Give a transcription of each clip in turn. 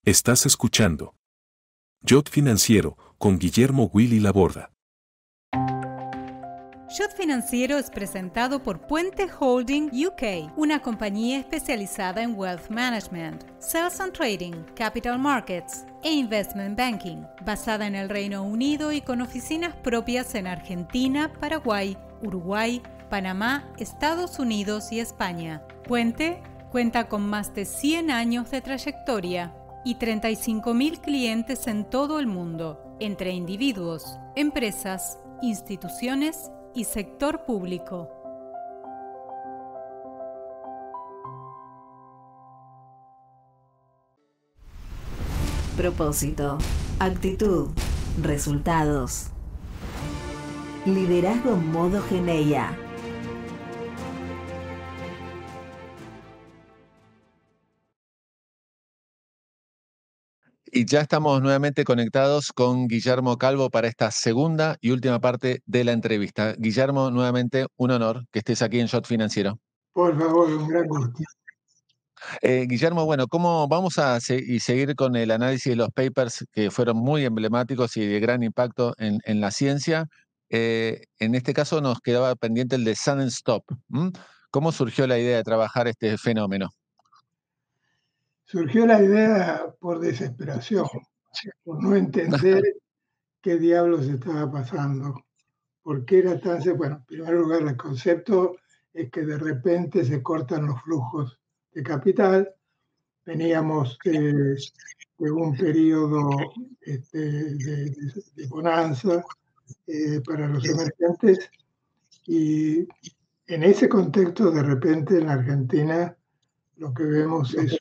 Estás escuchando Yacht Financiero con Guillermo Willy Laborda. Yacht Financiero es presentado por Puente Holding UK, una compañía especializada en Wealth Management, Sales and Trading, Capital Markets e Investment Banking, basada en el Reino Unido y con oficinas propias en Argentina, Paraguay, Uruguay, Panamá, Estados Unidos y España. Puente cuenta con más de 100 años de trayectoria y 35.000 clientes en todo el mundo, entre individuos, empresas, instituciones y sector público. Propósito, actitud, resultados. Liderazgo modo Geneia. Y ya estamos nuevamente conectados con Guillermo Calvo para esta segunda y última parte de la entrevista. Guillermo, nuevamente un honor que estés aquí en Yacht Financiero. Por favor, un gran gusto. Guillermo, bueno, ¿cómo vamos a seguir con el análisis de los papers que fueron muy emblemáticos y de gran impacto en la ciencia? En este caso nos quedaba pendiente el de Sudden Stop. ¿Cómo surgió la idea de trabajar este fenómeno? Surgió la idea por desesperación, por no entender qué diablos estaba pasando, por qué era tan... Bueno, en primer lugar, el concepto es que de repente se cortan los flujos de capital. Veníamos de un periodo de bonanza para los emergentes, y en ese contexto, de repente, en la Argentina, lo que vemos es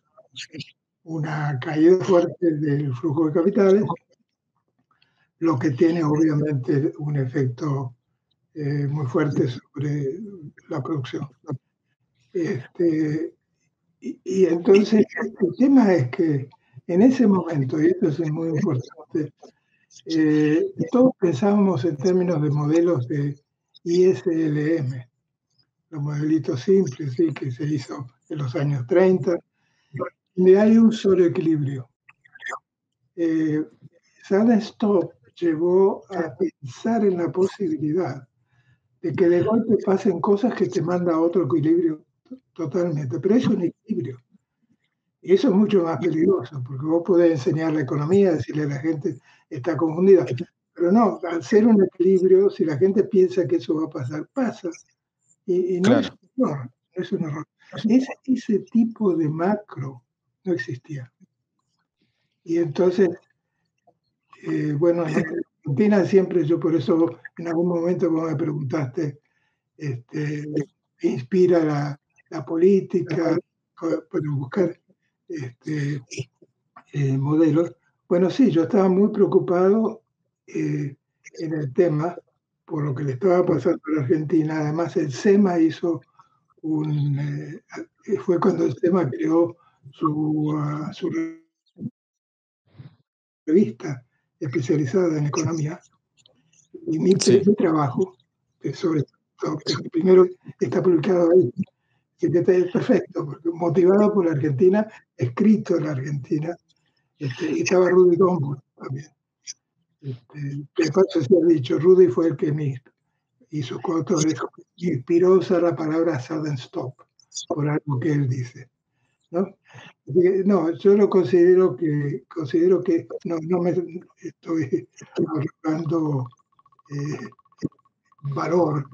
una caída fuerte del flujo de capitales, lo que tiene obviamente un efecto muy fuerte sobre la producción. Y entonces el tema es que en ese momento, y esto es muy importante, todos pensábamos en términos de modelos de ISLM, los modelitos simples, ¿sí?, que se hizo en los años 30, donde hay un solo equilibrio. Sudden Stop llevó a pensar en la posibilidad de que de golpe pasen cosas que te manda a otro equilibrio totalmente, pero es un equilibrio. Y eso es mucho más peligroso, porque vos podés enseñar la economía, decirle a la gente está confundida, pero no, al ser un equilibrio, si la gente piensa que eso va a pasar, pasa. Y no, Claro. no es un error. Ese tipo de macro no existía. Y entonces, bueno, en Argentina siempre, yo por eso en algún momento vos me preguntaste, ¿me inspira la política para buscar modelos? Bueno, sí, yo estaba muy preocupado en el tema por lo que le estaba pasando a la Argentina. Además, el SEMA hizo fue cuando el SEMA creó su revista especializada en economía. Y mi trabajo, sobre todo, que primero está publicado ahí, que es perfecto, porque motivado por la Argentina, escrito en la Argentina, y estaba Rudy Dombo también. De paso se ha dicho, Rudy fue el que me hizo coautores, me inspiró a usar la palabra Sudden Stop, por algo que él dice, ¿no? No, yo lo considero que no me estoy ahorrando valor,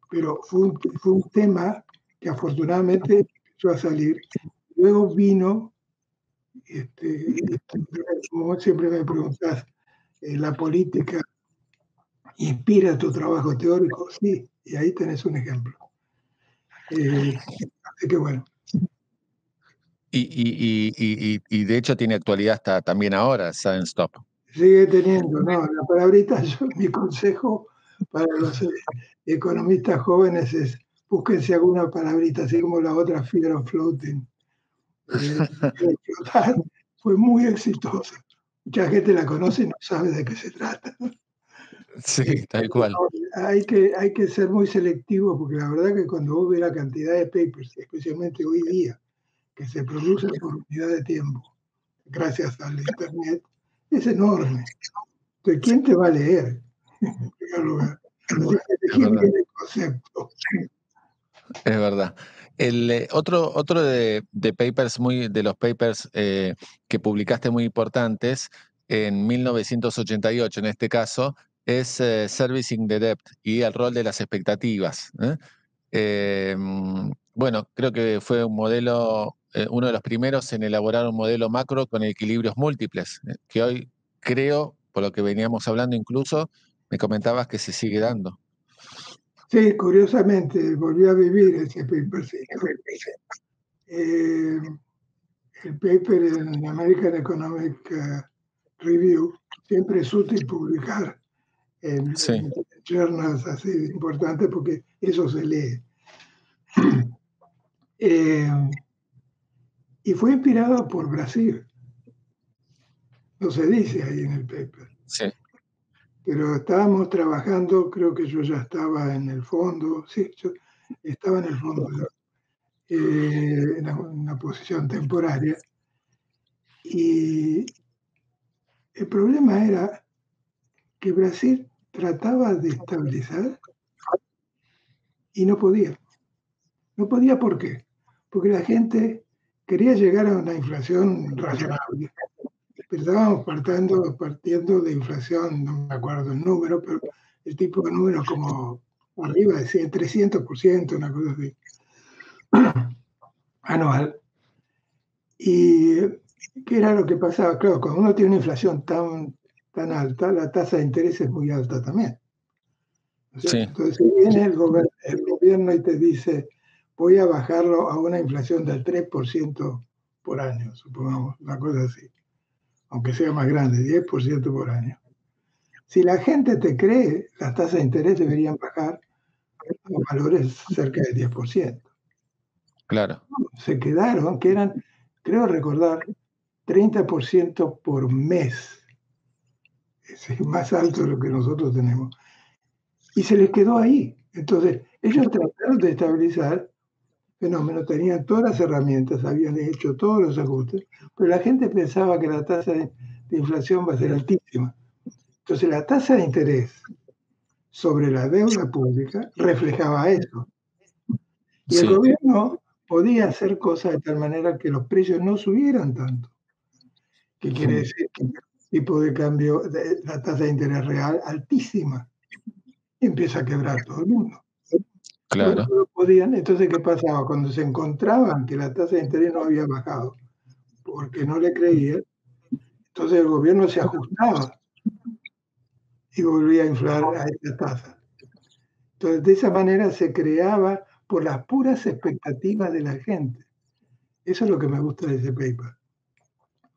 pero fue un tema que afortunadamente empezó a salir. Luego vino, como siempre me preguntás, la política inspira tu trabajo teórico, sí, y ahí tenés un ejemplo. Así que bueno. Y de hecho tiene actualidad hasta también ahora, Sudden Stop. Sigue teniendo, ¿no? La palabrita, mi consejo para los economistas jóvenes es búsquense alguna palabrita, así como la otra, Fear of Floating. Fue muy exitosa. Mucha gente la conoce y no sabe de qué se trata. Sí, tal cual. Hay que ser muy selectivo, porque la verdad que cuando vos ves la cantidad de papers, especialmente hoy día, que se producen por unidad de tiempo, gracias al Internet, es enorme. Entonces, ¿quién te va a leer? En primer lugar. Elegir bien el concepto. Es verdad. Otro de papers de los papers que publicaste muy importantes en 1988, en este caso, es Servicing the Debt y el rol de las expectativas. Bueno, creo que fue un modelo, uno de los primeros en elaborar un modelo macro con equilibrios múltiples, que hoy creo, por lo que veníamos hablando incluso, me comentabas que se sigue dando. Sí, curiosamente, volví a vivir ese paper. Sí. El paper en American Economic Review siempre es útil publicar en journals así importantes porque eso se lee. Y fue inspirado por Brasil. No se dice ahí en el paper. Sí. Pero estábamos trabajando, creo que yo ya estaba en el fondo, sí, yo estaba en el fondo, en una posición temporaria. Y el problema era que Brasil trataba de estabilizar y no podía. No podía, ¿por qué? Porque la gente quería llegar a una inflación razonable. Pero estábamos partiendo de inflación, no me acuerdo el número, pero el tipo de número como arriba de 300%, una cosa así, anual. ¿Y qué era lo que pasaba? Claro, cuando uno tiene una inflación tan alta, la tasa de interés es muy alta también. Sí. Entonces, si viene el gobierno y te dice, voy a bajarlo a una inflación del 3% por año, supongamos, una cosa así, aunque sea más grande, 10% por año. Si la gente te cree, las tasas de interés deberían bajar a valores cerca del 10%. Claro. Se quedaron, que eran, creo recordar, 30% por mes. Es más alto de lo que nosotros tenemos. Y se les quedó ahí. Entonces, ellos trataron de estabilizar el fenómeno, tenían todas las herramientas, habían hecho todos los ajustes, pero la gente pensaba que la tasa de inflación va a ser altísima. Entonces, la tasa de interés sobre la deuda pública reflejaba eso. Y el gobierno podía hacer cosas de tal manera que los precios no subieran tanto. ¿Qué quiere decir? Que el tipo de cambio, la tasa de interés real altísima, y empieza a quebrar todo el mundo. Claro. No podían. Entonces, ¿qué pasaba? Cuando se encontraban que la tasa de interés no había bajado, porque no le creían, entonces el gobierno se ajustaba y volvía a inflar a esa tasa. Entonces, de esa manera se creaba por las puras expectativas de la gente. Eso es lo que me gusta de ese paper.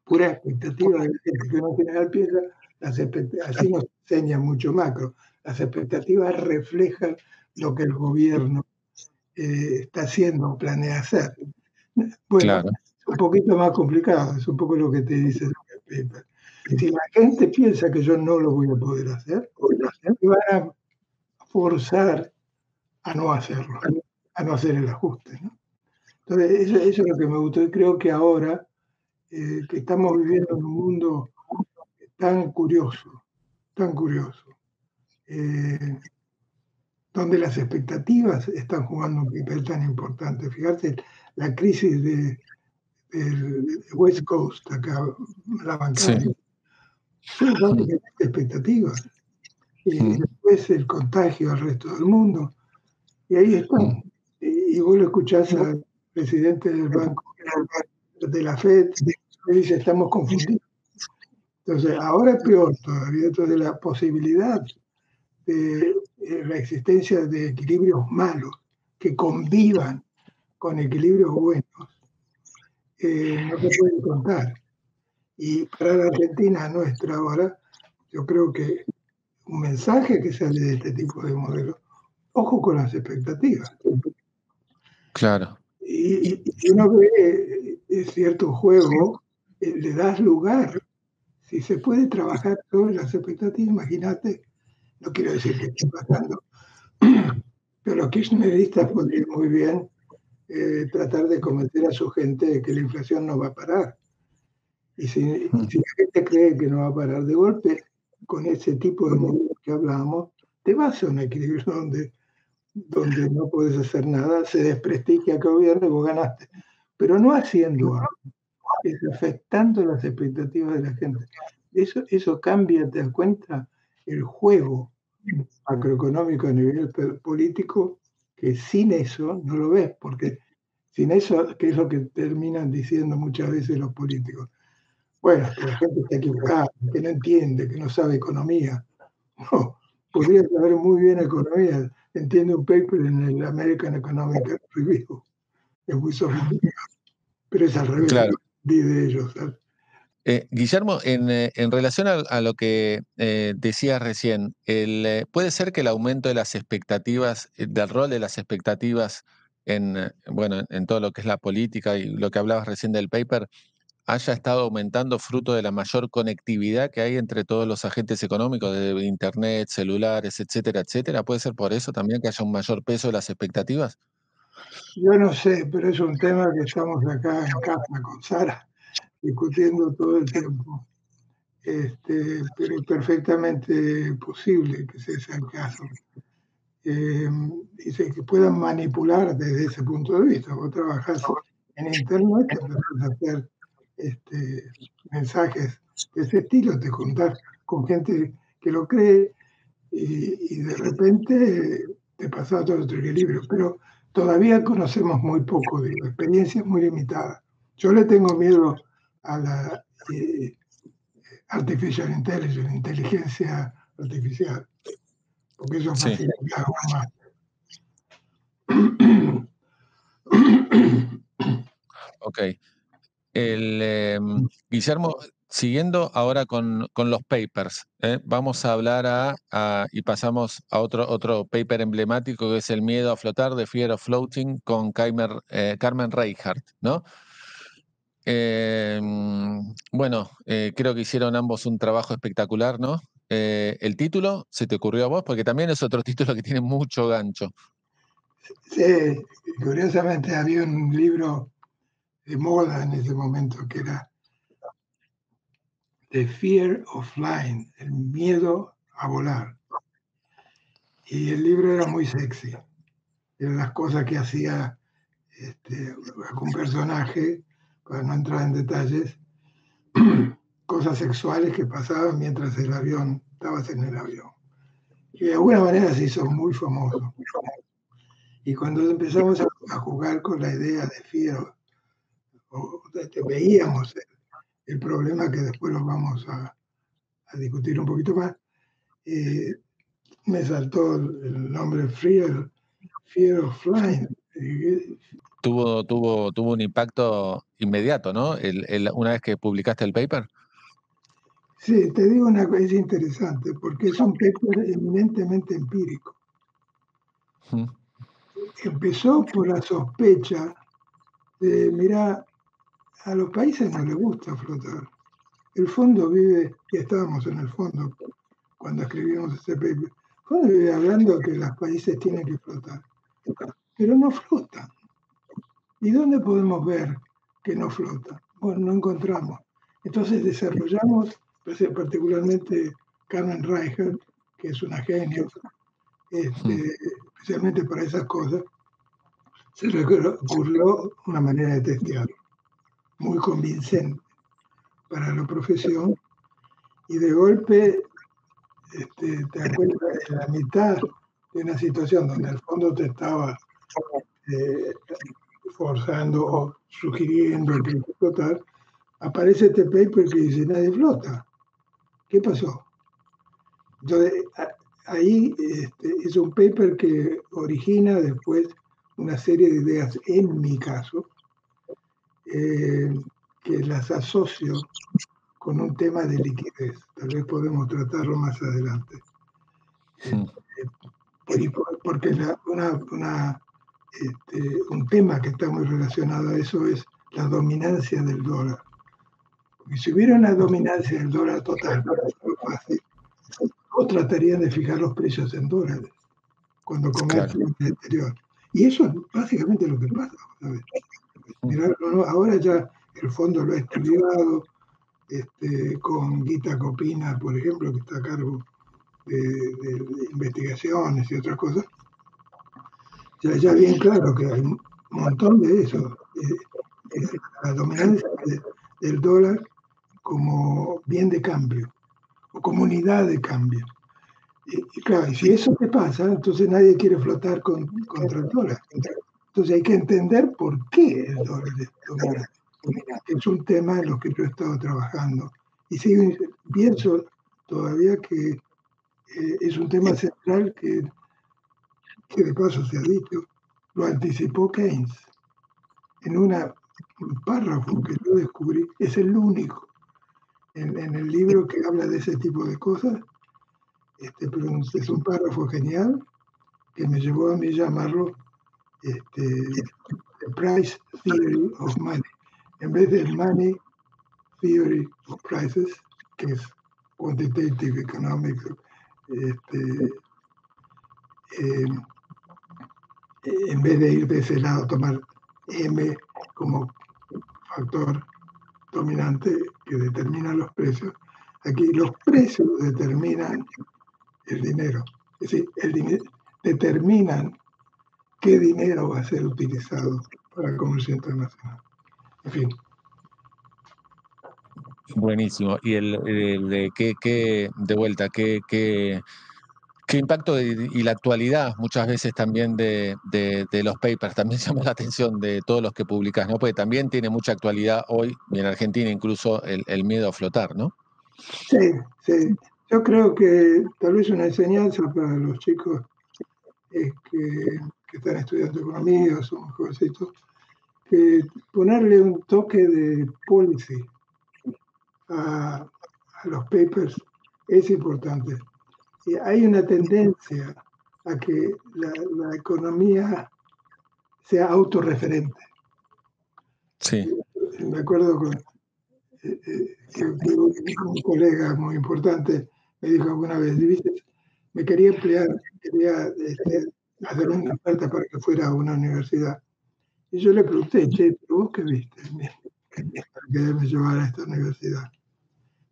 Pura expectativa de la gente, que uno en general piensa, así nos enseña mucho macro, las expectativas reflejan lo que el gobierno está haciendo o planea hacer. Bueno, claro. Es un poquito más complicado, es un poco lo que te dice el paper. Si la gente piensa que yo no lo voy a poder hacer, me van a forzar a no hacerlo, a no hacer el ajuste, ¿no? Entonces, eso es lo que me gustó y creo que ahora que estamos viviendo en un mundo tan curioso, donde las expectativas están jugando un papel tan importante. Fíjate, la crisis del West Coast, acá, la bancaria, fue básicamente expectativas. Y después el contagio al resto del mundo. Y ahí están. Y vos lo escuchás al presidente del banco, de la FED, que dice, estamos confundidos. Entonces, ahora es peor todavía. Entonces, la posibilidad de la existencia de equilibrios malos que convivan con equilibrios buenos, no se puede contar. Y para la Argentina nuestra ahora, yo creo que un mensaje que sale de este tipo de modelos, ojo con las expectativas. Claro. Y uno ve cierto juego, le das lugar. Si se puede trabajar sobre las expectativas, imagínate, no quiero decir que esté pasando, pero los kirchneristas podrían muy bien tratar de convencer a su gente de que la inflación no va a parar. Y si la gente cree que no va a parar de golpe, con ese tipo de movimientos que hablábamos, te vas a un equilibrio donde no puedes hacer nada, se desprestigia el gobierno y vos ganaste. Pero no haciendo algo, es afectando las expectativas de la gente. Eso cambia, te das cuenta, el juego macroeconómico a nivel político, que sin eso no lo ves, porque sin eso, que es lo que terminan diciendo muchas veces los políticos. Bueno, que la gente está equivocada, que no entiende, que no sabe economía. No, podría saber muy bien economía. Entiende un paper en el American Economic Review. Es muy sofisticado. Pero es al revés, Claro. de ellos. ¿Sabes? Guillermo, en relación a lo que decías recién, ¿puede ser que el aumento de las expectativas, del rol de las expectativas en todo lo que es la política y lo que hablabas recién del paper, haya estado aumentando fruto de la mayor conectividad que hay entre todos los agentes económicos, de internet, celulares, etcétera, etcétera? ¿Puede ser por eso también que haya un mayor peso de las expectativas? Yo no sé, pero es un tema que estamos acá en casa con Sara discutiendo todo el tiempo. Pero es perfectamente posible que ese sea el caso. Dice que puedan manipular desde ese punto de vista. Vos trabajás en internet, te empezás a hacer mensajes de ese estilo, te juntás con gente que lo cree y de repente te pasa todo otro equilibrio. Pero todavía conocemos muy poco, digo, experiencias muy limitadas. Yo le tengo miedo a la artificial intelligence, inteligencia artificial, porque eso Sí. facilita aún más. Ok. Guillermo, siguiendo ahora con los papers, vamos a hablar y pasamos a otro paper emblemático que es El miedo a flotar, The Fear of Floating, con Carmen Reichardt, ¿no? Bueno, creo que hicieron ambos un trabajo espectacular, ¿no? ¿El título se te ocurrió a vos? Porque también es otro título que tiene mucho gancho. Sí, curiosamente había un libro de moda en ese momento que era The Fear of Flying, el miedo a volar. Y el libro era muy sexy. Eran las cosas que hacía algún personaje, para no entrar en detalles, cosas sexuales que pasaban mientras estabas en el avión. Y de alguna manera se hizo muy famoso. Y cuando empezamos a jugar con la idea de Fear, veíamos el problema que después lo vamos a discutir un poquito más, me saltó el nombre Fear of Flying. Tuvo un impacto inmediato, ¿no? Una vez que publicaste el paper. Sí, te digo una cosa, es interesante, porque es un paper eminentemente empírico. Empezó por la sospecha de, mirá, a los países no les gusta flotar. El fondo vive, y estábamos en el fondo cuando escribimos ese paper, el fondo vive hablando que los países tienen que flotar, pero no flotan. ¿Y dónde podemos ver que no flota? Bueno, no encontramos. Entonces desarrollamos, particularmente Carmen Reichardt, que es una genio, especialmente para esas cosas, se le ocurrió una manera de testearlo, muy convincente para la profesión, y de golpe te das cuenta en la mitad de una situación donde el fondo te estaba forzando o sugiriendo que flotar, aparece este paper que dice nadie flota. ¿Qué pasó? Entonces, ahí es un paper que origina después una serie de ideas, en mi caso, que las asocio con un tema de liquidez. Tal vez podemos tratarlo más adelante. Porque un tema que está muy relacionado a eso es la dominancia del dólar. Porque si hubiera una dominancia del dólar total, fácil, o tratarían de fijar los precios en dólares cuando comercian en el exterior. Y eso es básicamente lo que pasa. ¿Sabes? Mirá, ahora ya el fondo lo ha estudiado, con Gita Copina, por ejemplo, que está a cargo de investigaciones y otras cosas, ya bien claro que hay un montón de eso. La dominancia del dólar como bien de cambio o como unidad de cambio. Y claro, y si eso te pasa, entonces nadie quiere flotar contra el dólar. Entonces hay que entender por qué el dólar es dominante. Es un tema en lo que yo he estado trabajando. Y pienso todavía que es un tema central que de paso se ha dicho, lo anticipó Keynes. En un párrafo que yo descubrí, es el único en el libro que habla de ese tipo de cosas, pero es un párrafo genial que me llevó a mí llamarlo The Price Theory of Money. En vez de Money Theory of Prices, que es Quantitative Economics, en vez de ir de ese lado, tomar M como factor dominante que determina los precios, aquí los precios determinan el dinero. Es decir, determinan qué dinero va a ser utilizado para el comercio internacional. En fin. Buenísimo. Y de vuelta, qué impacto y la actualidad muchas veces también de los papers, también llama la atención de todos los que publicás, ¿no? Porque también tiene mucha actualidad hoy, y en Argentina incluso el miedo a flotar, ¿no? Sí, sí. Yo creo que tal vez una enseñanza para los chicos que están estudiando economía o son jovencitos, que ponerle un toque de policy a los papers es importante. Y hay una tendencia a que la economía sea autorreferente. Sí. Me acuerdo que un colega muy importante me dijo alguna vez, me quería hacer una oferta para que fuera a una universidad. Y yo le pregunté, che, ¿vos qué viste para quererme llevar a esta universidad?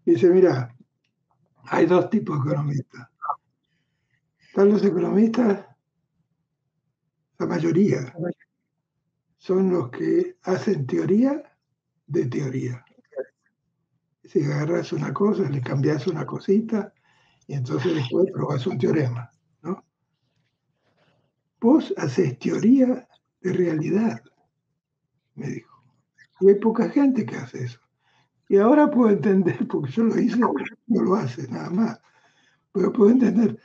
Y dice, mira, hay dos tipos de economistas. Están los economistas, la mayoría, son los que hacen teoría de teoría. Si agarras una cosa, le cambias una cosita y entonces después probas un teorema, ¿no? Vos haces teoría de realidad, me dijo. Y hay poca gente que hace eso. Y ahora puedo entender, porque yo lo hice, no lo hace nada más, pero puedo entender,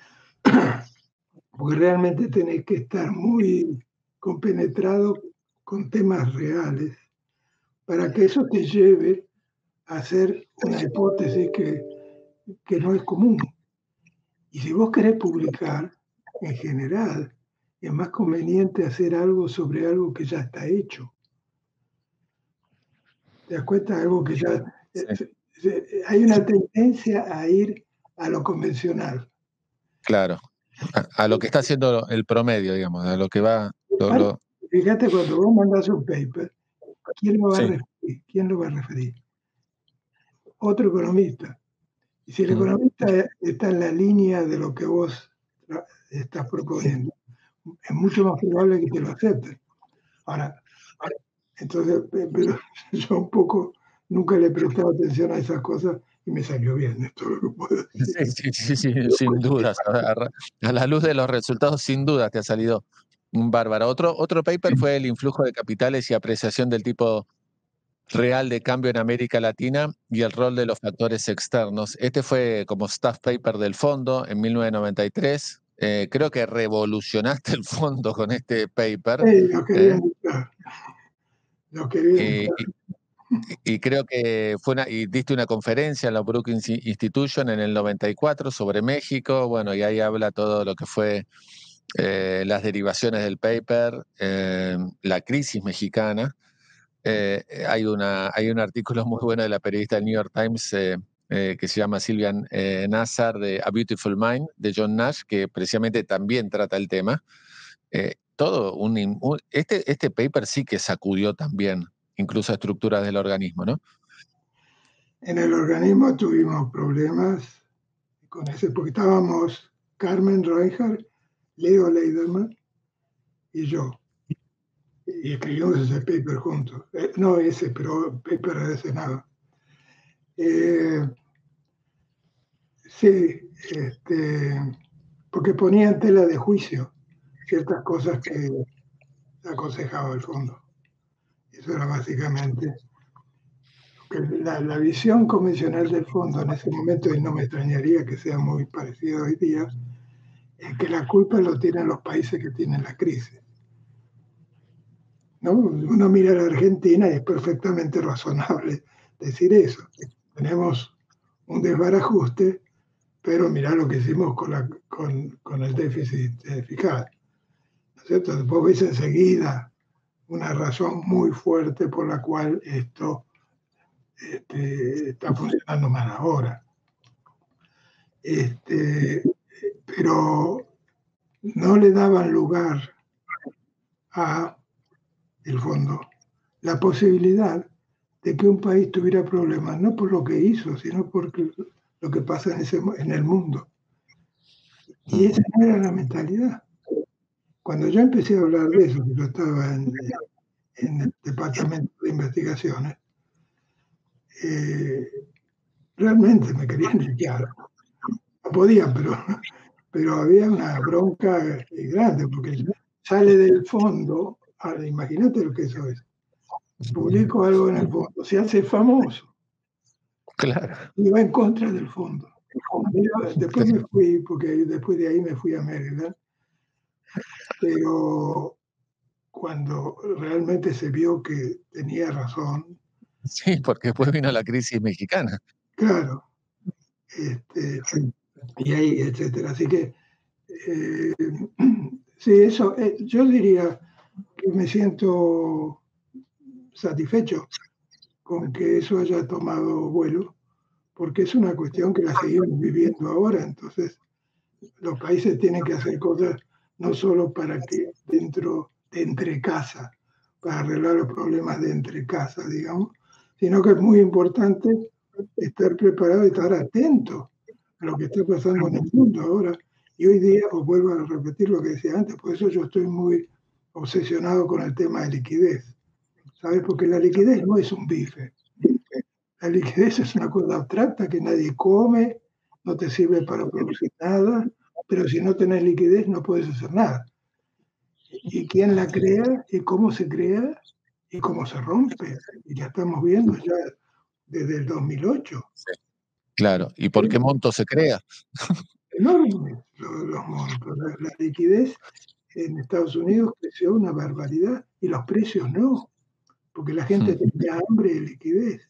porque realmente tenés que estar muy compenetrado con temas reales para que eso te lleve a hacer una hipótesis que no es común. Y si vos querés publicar, en general, es más conveniente hacer algo sobre algo que ya está hecho. ¿Te das cuenta? Algo que ya... Sí. Hay una tendencia a ir a lo convencional. Claro. A lo que está haciendo el promedio, digamos, a lo que va... Fíjate, cuando vos mandás un paper, ¿quién lo va a referir? ¿Quién lo va a referir? Otro economista. Y si el economista está en la línea de lo que vos estás proponiendo, es mucho más probable que te lo acepten. Ahora, entonces, pero yo un poco nunca le he prestado atención a esas cosas y me salió bien, esto es lo que puedo decir. Sí, sin dudas. A la luz de los resultados, sin duda te ha salido un bárbaro. Otro paper fue el influjo de capitales y apreciación del tipo real de cambio en América Latina y el rol de los factores externos. Este fue como staff paper del fondo en 1993. Creo que revolucionaste el fondo con este paper. Sí, lo quería buscar. Lo quería buscar. Y creo que y diste una conferencia en la Brookings Institution en el 94 sobre México, bueno, y ahí habla todo lo que fue las derivaciones del paper, la crisis mexicana. Hay un artículo muy bueno de la periodista del New York Times que se llama Sylvian Nassar, de A Beautiful Mind, de John Nash, que precisamente también trata el tema. Este paper sí que sacudió también incluso a estructuras del organismo, ¿no? En el organismo tuvimos problemas con ese, porque estábamos Carmen Reinhardt, Leo Leiderman y yo. Y escribimos ese paper juntos. No ese, pero paper de Senado. Sí, porque ponía en tela de juicio ciertas cosas que aconsejaba el fondo. Eso era básicamente la visión convencional del fondo en ese momento, y no me extrañaría que sea muy parecido hoy día, es que la culpa lo tienen los países que tienen la crisis, ¿no? Uno mira a la Argentina y es perfectamente razonable decir eso. Tenemos un desbarajuste, pero mirá lo que hicimos con el déficit fiscal, ¿no es cierto? Después ves enseguida una razón muy fuerte por la cual esto está funcionando mal ahora. Pero no le daban lugar a el fondo la posibilidad de que un país tuviera problemas, no por lo que hizo, sino por lo que pasa en el mundo. Y esa no era la mentalidad. Cuando yo empecé a hablar de eso, que yo estaba en el departamento de investigaciones, realmente me querían limpiar. No podían, pero había una bronca grande, porque sale del fondo. Ahora, imagínate lo que eso es. Publico algo en el fondo, se hace famoso. Claro. Y va en contra del fondo. Después me fui, porque después de ahí me fui a Maryland, pero cuando realmente se vio que tenía razón. Sí, porque después vino la crisis mexicana. Claro. Y ahí, etcétera. Así que, sí, eso, yo diría que me siento satisfecho con que eso haya tomado vuelo, porque es una cuestión que la seguimos viviendo ahora. Entonces, los países tienen que hacer cosas no solo para que dentro de entre casa, para arreglar los problemas de entre casa, digamos, sino que es muy importante estar preparado y estar atento a lo que está pasando en el mundo ahora. Y hoy día, os vuelvo a repetir lo que decía antes, por eso yo estoy muy obsesionado con el tema de liquidez, ¿sabes? Porque la liquidez no es un bife. La liquidez es una cosa abstracta que nadie come, no te sirve para producir nada, pero si no tenés liquidez no puedes hacer nada. ¿Y quién la crea? ¿Y cómo se crea? ¿Y cómo se rompe? Y ya estamos viendo ya desde el 2008. Claro, ¿y por qué monto se crea? Enormes los montos. La liquidez en Estados Unidos creció una barbaridad y los precios no, porque la gente tenía hambre de liquidez.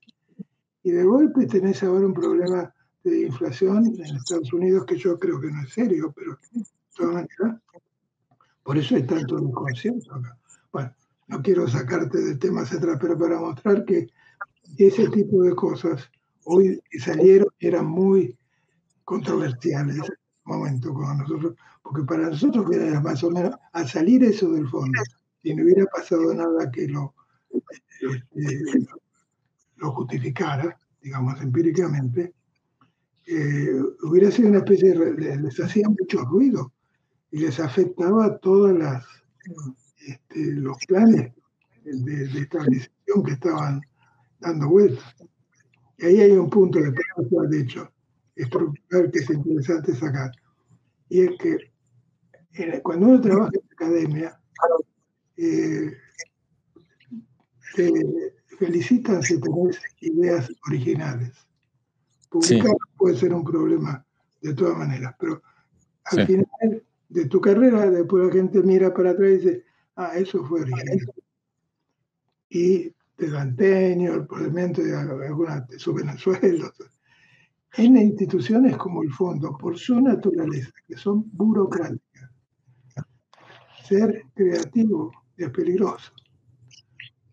Y de golpe tenés ahora un problema de inflación en Estados Unidos que yo creo que no es serio, pero de todas maneras, por eso hay tanto desconcierto acá. Bueno, no quiero sacarte del tema, etcétera, pero para mostrar que ese tipo de cosas hoy que salieron eran muy controversiales en ese momento con nosotros, porque para nosotros era más o menos, al salir eso del fondo, si no hubiera pasado nada que lo justificara, digamos, empíricamente, hubiera sido una especie de, les hacía mucho ruido y les afectaba todas los planes de estabilización que estaban dando vueltas. Y ahí hay un punto de prueba, de hecho, estructural que es interesante sacar. Y es que cuando uno trabaja en academia, te felicitan si tenés ideas originales. Publicar puede ser un problema de todas maneras, pero al final de tu carrera, después la gente mira para atrás y dice, eso fue original. Y te dan tenure, por ejemplo, algunas te suben el sueldo. En instituciones como el fondo, por su naturaleza, que son burocráticas, ser creativo es peligroso.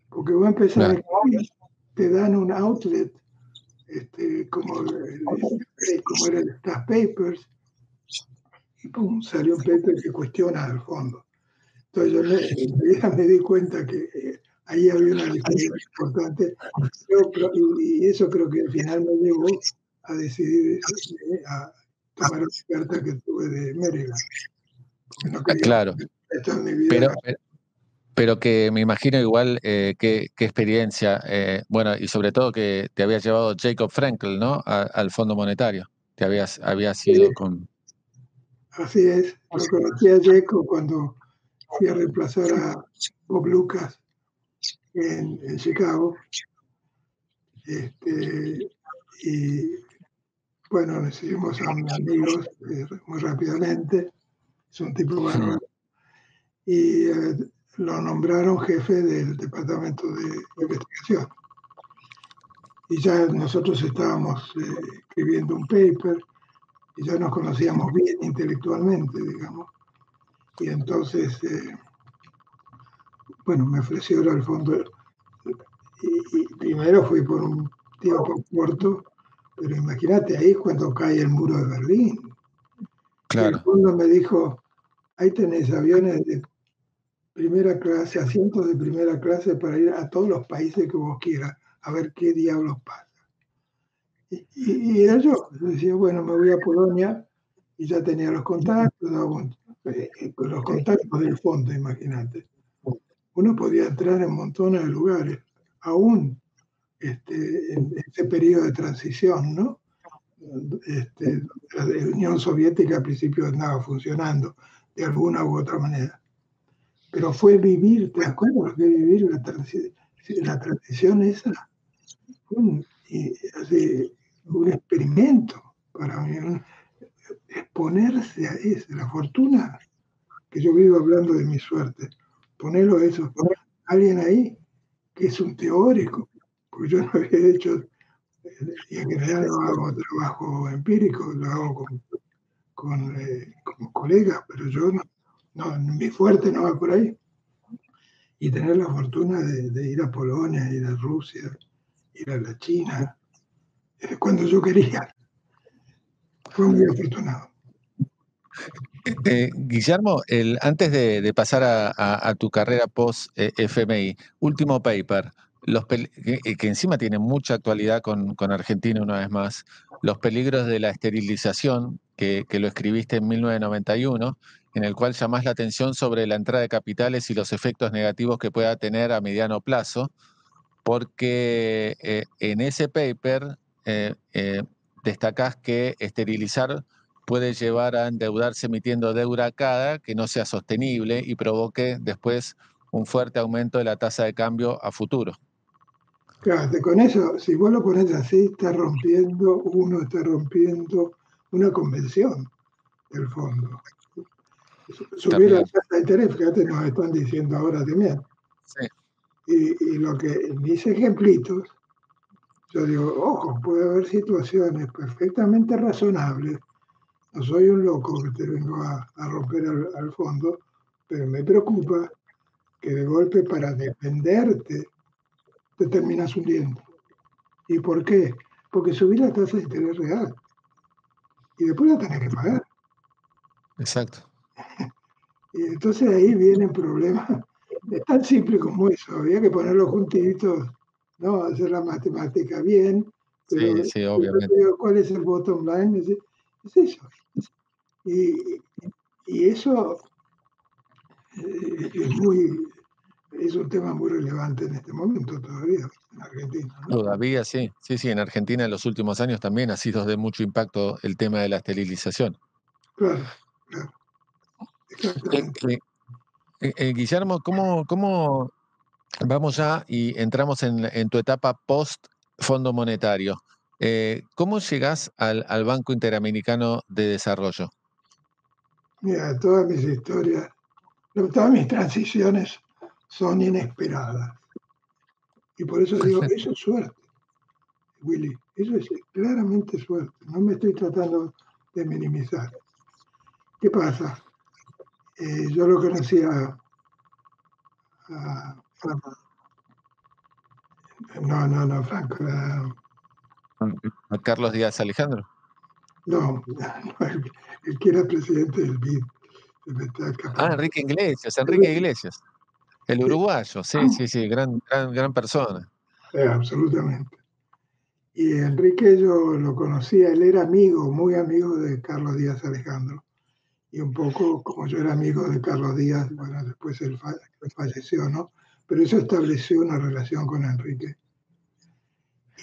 Porque va a empezar a escribir, te dan un outlet, como era el Staff Papers, y pum, salió un paper que cuestiona al fondo. Entonces yo me di cuenta que ahí había una diferencia importante. Y eso creo que al final me llevó a decidir a tomar la oferta que tuve de Maryland. No quería Claro, esto en mi vida. pero que me imagino igual qué experiencia, bueno, y sobre todo que te había llevado Jacob Frankl, ¿no? Al Fondo Monetario. Habías ido con... Así es, lo conocí a Jacob cuando fui a reemplazar a Bob Lucas en Chicago. Y bueno, nos hicimos amigos muy rápidamente. Es un tipo bárbaro. Y lo nombraron jefe del departamento de investigación. Y ya nosotros estábamos escribiendo un paper y ya nos conocíamos bien intelectualmente, digamos. Y entonces, bueno, me ofreció ir al fondo. Y primero fui por un tiempo corto, pero imagínate ahí cuando cae el muro de Berlín. Claro. Y el fondo me dijo, ahí tenés aviones de primera clase, asientos de primera clase para ir a todos los países que vos quieras, a ver qué diablos pasa. Y era yo decía, bueno, me voy a Polonia y ya tenía los contactos, los contactos del fondo, imagínate. Uno podía entrar en montones de lugares, aún en ese periodo de transición, ¿no? La Unión Soviética al principio andaba funcionando de alguna u otra manera. Pero fue vivir, ¿te das cuenta lo que es vivir la transición esa? Un experimento para mí, exponerse a eso, la fortuna, que yo vivo hablando de mi suerte, ponerlo a eso, alguien ahí que es un teórico, porque yo no había hecho, y en general no hago trabajo empírico, lo hago con colegas, pero yo no, mi fuerte no va por ahí. Y tener la fortuna de ir a Polonia, ir a Rusia, ir a la China, cuando yo quería. Fue muy afortunado. Guillermo, antes de pasar a tu carrera post-FMI, último paper, que encima tiene mucha actualidad con Argentina una vez más, los peligros de la esterilización, que lo escribiste en 1991, en el cual llamás la atención sobre la entrada de capitales y los efectos negativos que pueda tener a mediano plazo, porque en ese paper destacás que esterilizar puede llevar a endeudarse emitiendo deuda cada que no sea sostenible y provoque después un fuerte aumento de la tasa de cambio a futuro. Claro, con eso, si vos lo pones así, está rompiendo una convención del fondo. Subir la tasa de interés, fíjate, nos están diciendo ahora también. Sí. Y lo que en mis ejemplitos, yo digo, ojo, puede haber situaciones perfectamente razonables. No soy un loco que te vengo a romper al fondo, pero me preocupa que de golpe para defenderte te terminas hundiendo. ¿Y por qué? Porque subir la tasa de interés real y después la tenés que pagar. Exacto. Y entonces ahí vienen problemas. Es tan simple como eso, había que ponerlo juntitos, ¿no? Hacer la matemática bien, pero sí, obviamente. ¿cuál es el bottom line? Es eso. Y eso es un tema muy relevante en este momento todavía en Argentina, ¿no? Todavía sí, en Argentina en los últimos años también ha sido de mucho impacto el tema de la esterilización. Claro. Exactamente. Guillermo, ¿cómo vamos ya y entramos en tu etapa post-Fondo Monetario? ¿Cómo llegás al Banco Interamericano de Desarrollo? Mira, todas mis historias, todas mis transiciones son inesperadas. Y por eso digo, eso es suerte, Willy. Eso es claramente suerte. No me estoy tratando de minimizar. ¿Qué pasa? Yo lo conocí a Franco. ¿A Carlos Díaz Alejandro? No, el que era presidente del BID. Enrique Iglesias. El uruguayo, sí, gran persona. Absolutamente. Y Enrique yo lo conocía, él era amigo, muy amigo de Carlos Díaz Alejandro. Y un poco como yo era amigo de Carlos Díaz, bueno, después él falleció, ¿no? Pero eso estableció una relación con Enrique.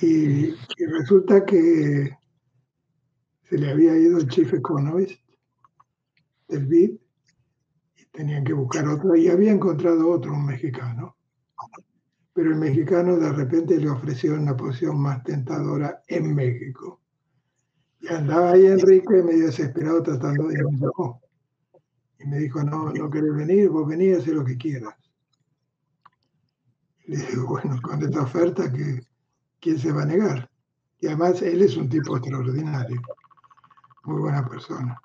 Y resulta que se le había ido el chief economist del BID y tenían que buscar otro, y había encontrado otro, un mexicano. Pero el mexicano de repente le ofreció una posición más tentadora en México. Y andaba ahí Enrique medio desesperado tratando de irme. Y me dijo, no querés venir, vos venís, hacé lo que quieras. Le digo, bueno, con esta oferta, ¿quién se va a negar? Y además él es un tipo extraordinario, muy buena persona.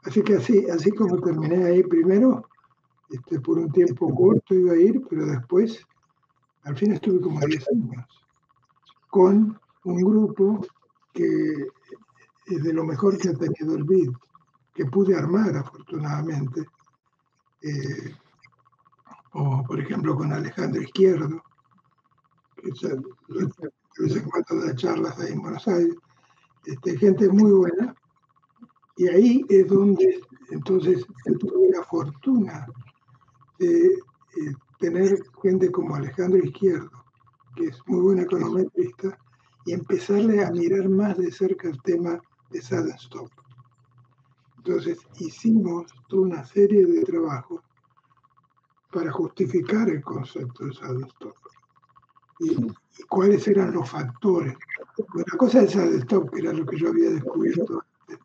Así que así como terminé ahí primero, por un tiempo corto iba a ir, pero después, al fin estuve como 10 años, con un grupo que es de lo mejor que ha tenido el BID, que pude armar afortunadamente, o por ejemplo con Alejandro Izquierdo, que de vez en cuando da charlas ahí en Buenos Aires, gente muy buena, y ahí es donde entonces tuve la fortuna de tener gente como Alejandro Izquierdo, que es muy buen econometrista, y empezarle a mirar más de cerca el tema de Sudden Stop. Entonces hicimos toda una serie de trabajos para justificar el concepto de Sudden Stop y cuáles eran los factores. Una cosa es Sudden Stop, que era lo que yo había descubierto antes,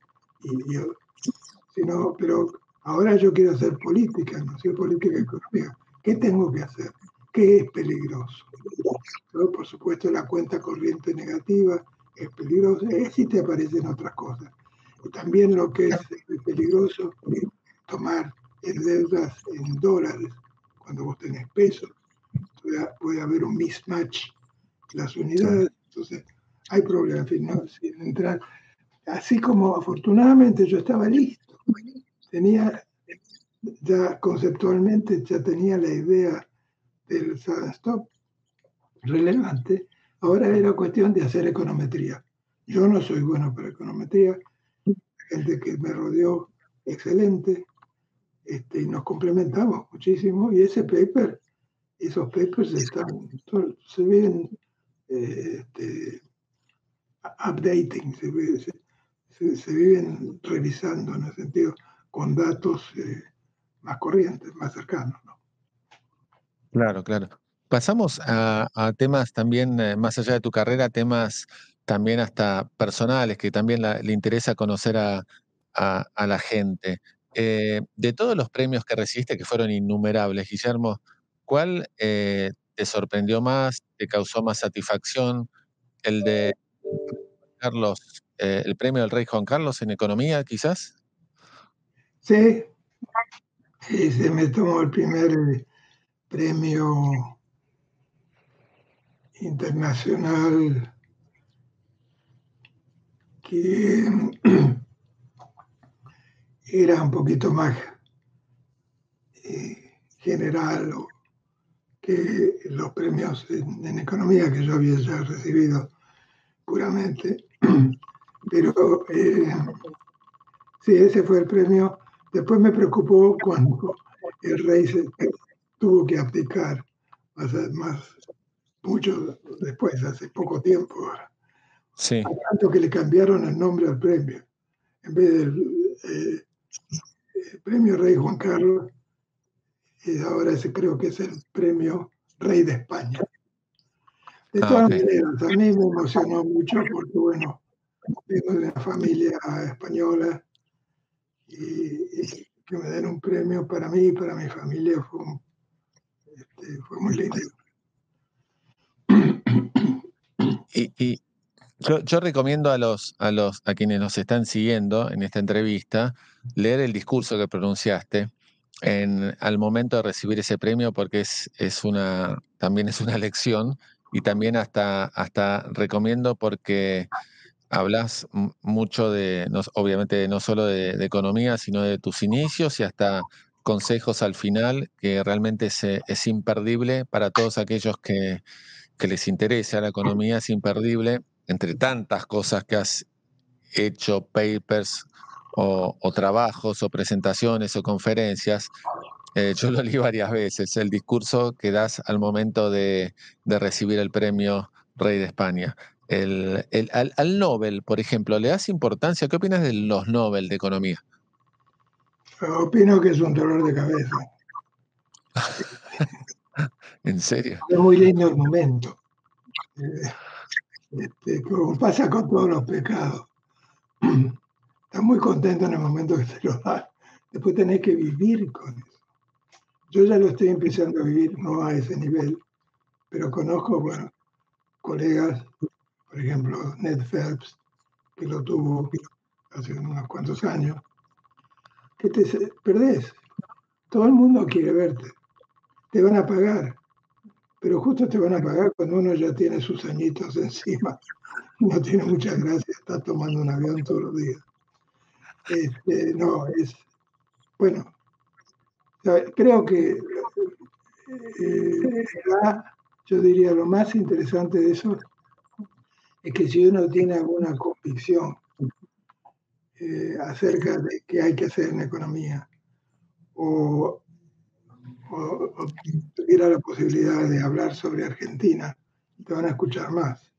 pero ahora yo quiero hacer política, no sé, política económica. ¿Qué tengo que hacer? ¿Qué es peligroso? ¿No? Por supuesto, la cuenta corriente negativa es peligrosa, sí te aparecen otras cosas. Y también lo que es peligroso es tomar deudas en dólares cuando vos tenés pesos. Puede haber un mismatch las unidades, entonces hay problemas, en fin, ¿no? Sin entrar. Así como afortunadamente yo estaba listo, tenía ya conceptualmente, ya tenía la idea del Sudden Stop relevante, ahora era cuestión de hacer econometría. Yo no soy bueno para econometría, gente que me rodeó excelente, y nos complementamos muchísimo, y esos papers se ven updating, se viven revisando en el sentido con datos más corrientes, más cercanos, ¿no? Claro. Pasamos a temas también, más allá de tu carrera, temas también hasta personales, que también le interesa conocer a la gente. De todos los premios que recibiste, que fueron innumerables, Guillermo, ¿cuál te sorprendió más, te causó más satisfacción? ¿El de Carlos, el premio del Rey Juan Carlos en economía, quizás? Sí, se me tomó el primer premio internacional que era un poquito más general que los premios en economía que yo había ya recibido puramente. Pero sí, ese fue el premio. Después me preocupó cuando el rey tuvo que abdicar, mucho después, hace poco tiempo. Sí. Tanto que le cambiaron el nombre al premio. En vez del premio Rey Juan Carlos, ahora creo que es el premio Rey de España. De todas maneras, a mí me emocionó mucho porque, bueno, vengo de una familia española y que me den un premio para mí y para mi familia fue muy lindo. Y yo recomiendo a quienes nos están siguiendo en esta entrevista leer el discurso que pronunciaste al momento de recibir ese premio, porque también es una lección, y también hasta recomiendo porque hablas mucho obviamente no solo de economía, sino de tus inicios y hasta consejos al final, que realmente es imperdible para todos aquellos que les interesa la economía, es imperdible, entre tantas cosas que has hecho, papers o trabajos o presentaciones o conferencias. Yo lo leí varias veces, el discurso que das al momento de recibir el premio Rey de España. Al Nobel, por ejemplo, ¿le das importancia? ¿Qué opinas de los Nobel de Economía? Opino que es un dolor de cabeza. ¿En serio? Es muy lindo el momento. Como pasa con todos los pecados. Estás muy contento en el momento que te lo das. Después tenés que vivir con eso. Yo ya lo estoy empezando a vivir, no a ese nivel, pero conozco, bueno, colegas, por ejemplo, Ned Phelps, que lo tuvo hace unos cuantos años, que te perdés. Todo el mundo quiere verte. Te van a pagar, pero justo te van a pagar cuando uno ya tiene sus añitos encima. No tiene mucha gracia, está tomando un avión todos los días. No, es, bueno, creo que yo diría lo más interesante de eso es que si uno tiene alguna convicción acerca de qué hay que hacer en economía o tuviera la posibilidad de hablar sobre Argentina, te van a escuchar más.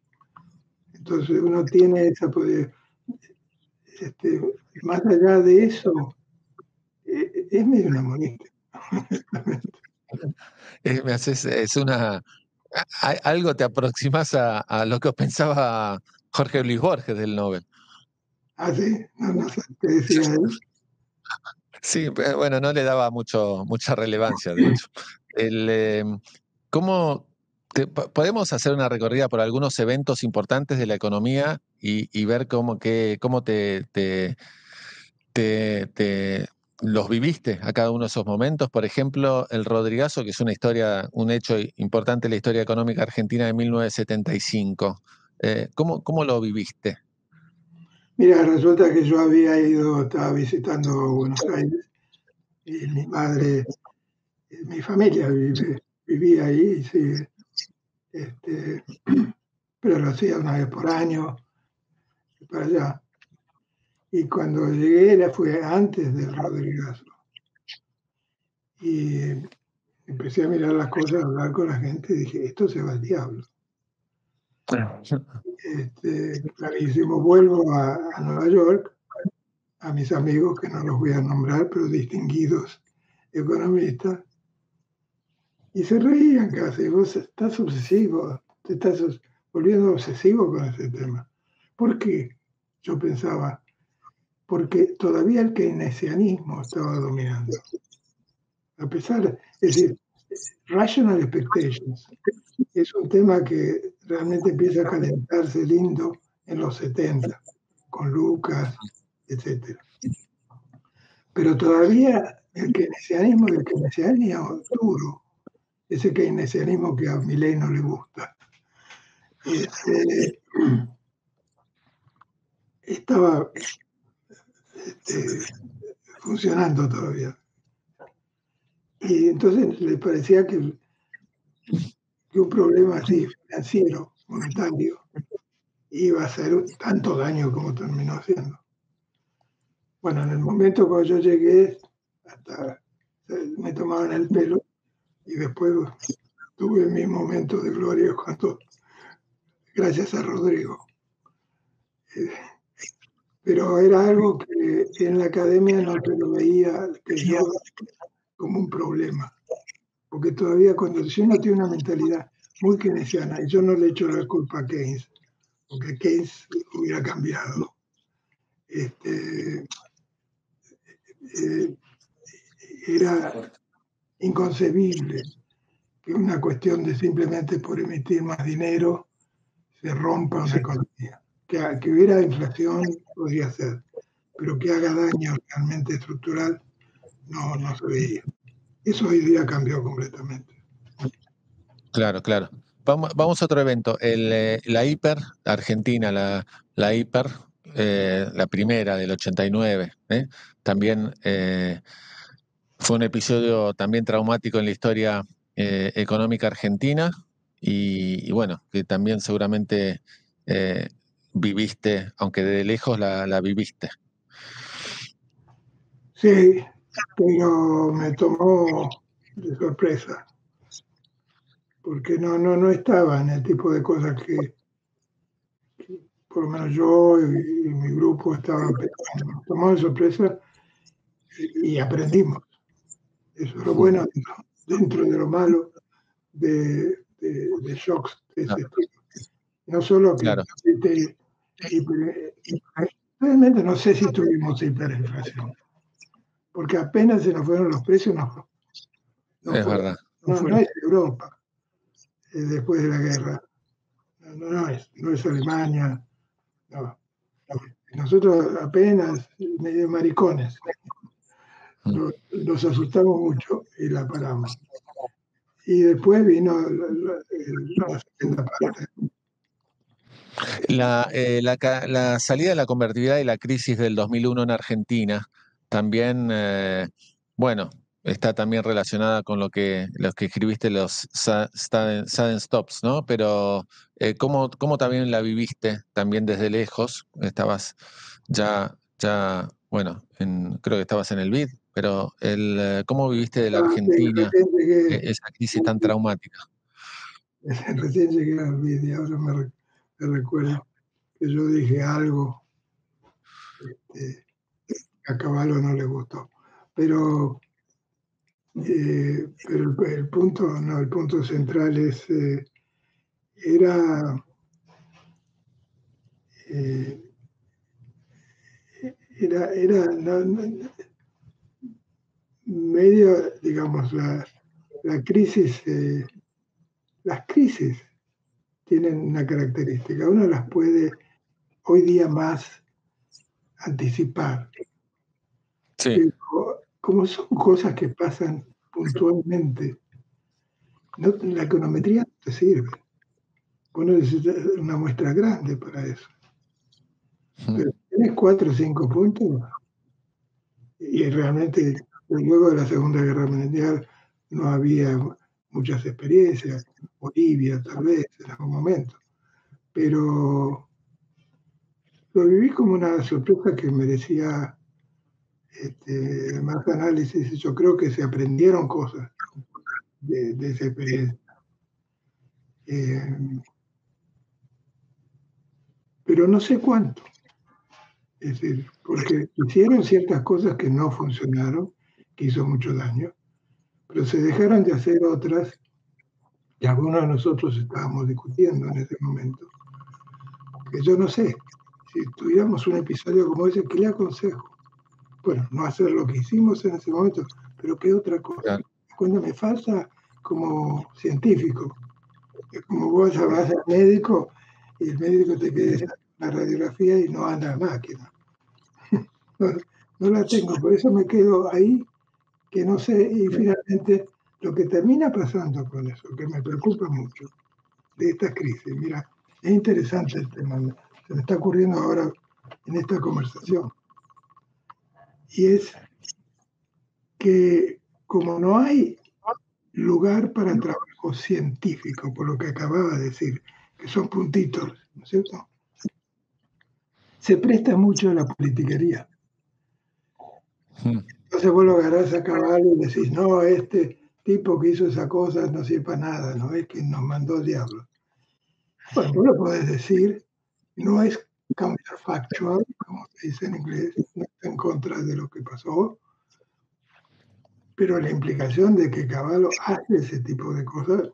Entonces uno tiene esa posibilidad. Más allá de eso, es medio una monita. Algo te aproximas a lo que pensaba Jorge Luis Borges del Nobel. ¿Ah, sí? No sé qué decía él. Sí, bueno, no le daba mucha relevancia, de hecho. ¿Cómo podemos hacer una recorrida por algunos eventos importantes de la economía y ver cómo te los viviste a cada uno de esos momentos? Por ejemplo, el Rodrigazo, que es un hecho importante en la historia económica argentina de 1975. ¿Cómo lo viviste? Mira, resulta que yo estaba visitando Buenos Aires y mi madre, mi familia vivía ahí, sí, pero lo hacía una vez por año para allá. Y cuando llegué, fue antes del Rodrigazo. Y empecé a mirar las cosas, a hablar con la gente y dije, esto se va al diablo. Clarísimo, vuelvo a Nueva York, a mis amigos, que no los voy a nombrar, pero distinguidos economistas, y se reían casi. Vos estás obsesivo, te estás volviendo obsesivo con ese tema. ¿Por qué? Yo pensaba, porque todavía el keynesianismo estaba dominando. A pesar, es decir, rational expectations es un tema que realmente empieza a calentarse lindo en los 70, con Lucas, etc. Pero todavía el keynesianismo duro, ese keynesianismo que a Milei no le gusta, estaba funcionando todavía. Y entonces le parecía que un problema así financiero, monetario, iba a hacer tanto daño como terminó haciendo. Bueno, en el momento cuando yo llegué, hasta me tomaban el pelo y después tuve mi momento de gloria gracias a Rodrigo. Pero era algo que en la academia no te lo veía como un problema. Porque todavía si uno tiene una mentalidad muy keynesiana, y yo no le echo la culpa a Keynes, porque Keynes hubiera cambiado. Era inconcebible que una cuestión de simplemente por emitir más dinero se rompa una economía. Que hubiera inflación podría ser, pero que haga daño realmente estructural no se veía. Eso hoy día cambió completamente. Claro. Vamos a otro evento. La hiper argentina, la hiper, la primera del 89, también Fue un episodio también traumático en la historia económica argentina y bueno, que también seguramente viviste, aunque de lejos la viviste. Sí, pero me tomó de sorpresa, porque no estaba en el tipo de cosas que por lo menos yo y mi grupo estaban pensando. Nos tomó de sorpresa y aprendimos. Eso es lo bueno dentro de lo malo de shocks de ese tipo. No solo que Claro. realmente no sé si tuvimos hiperinflación, porque apenas se nos fueron los precios, Es verdad. no es Europa después de la guerra, no es Alemania, no. Nosotros apenas medio maricones nos asustamos mucho y la paramos. Y después vino la segunda parte. La salida de la convertibilidad y la crisis del 2001 en Argentina también, bueno, está también relacionada con lo que escribiste, los sudden stops, ¿no? Pero ¿cómo también la viviste también desde lejos? Estabas ya bueno, creo que estabas en el BID, pero ¿cómo viviste de la Argentina esa crisis tan traumática? Recién llegué al BID y ahora me recuerdo que yo dije algo que a Cavallo no le gustó. Pero el punto central es era medio, digamos, la crisis, las crisis tienen una característica, uno las puede hoy día más anticipar. Sí. Pero como son cosas que pasan puntualmente, la econometría no te sirve. Uno necesita una muestra grande para eso. Pero tienes 4 o 5 puntos y realmente luego de la Segunda Guerra Mundial no había muchas experiencias, Bolivia tal vez en algún momento, pero lo viví como una sorpresa que merecía más análisis. Yo creo que se aprendieron cosas de esa experiencia. Pero no sé cuánto. Es decir, porque hicieron ciertas cosas que no funcionaron, que hizo mucho daño, pero se dejaron de hacer otras que algunos de nosotros estábamos discutiendo en ese momento. Que yo no sé, si tuviéramos un episodio como ese, ¿qué le aconsejo? Bueno, no hacer lo que hicimos en ese momento, pero ¿qué otra cosa? Claro. Cuando me falta como científico, es como vos vas al médico y el médico te queda la radiografía y no anda la máquina. No la tengo, por eso me quedo ahí, que no sé, y finalmente lo que termina pasando con eso, que me preocupa mucho, de esta crisis, mira, es interesante el tema, se me está ocurriendo ahora en esta conversación, y es que como no hay lugar para trabajo científico, por lo que acababa de decir, que son puntitos, ¿no es cierto? Se presta mucho a la politiquería. Entonces vos lo agarrás a Cavallo y decís, no, este tipo que hizo esa cosa no sirve para nada, no es que nos mandó el diablo. Bueno, vos lo podés decir, no es counterfactual, como se dice en inglés, no está en contra de lo que pasó, pero la implicación de que Cavallo hace ese tipo de cosas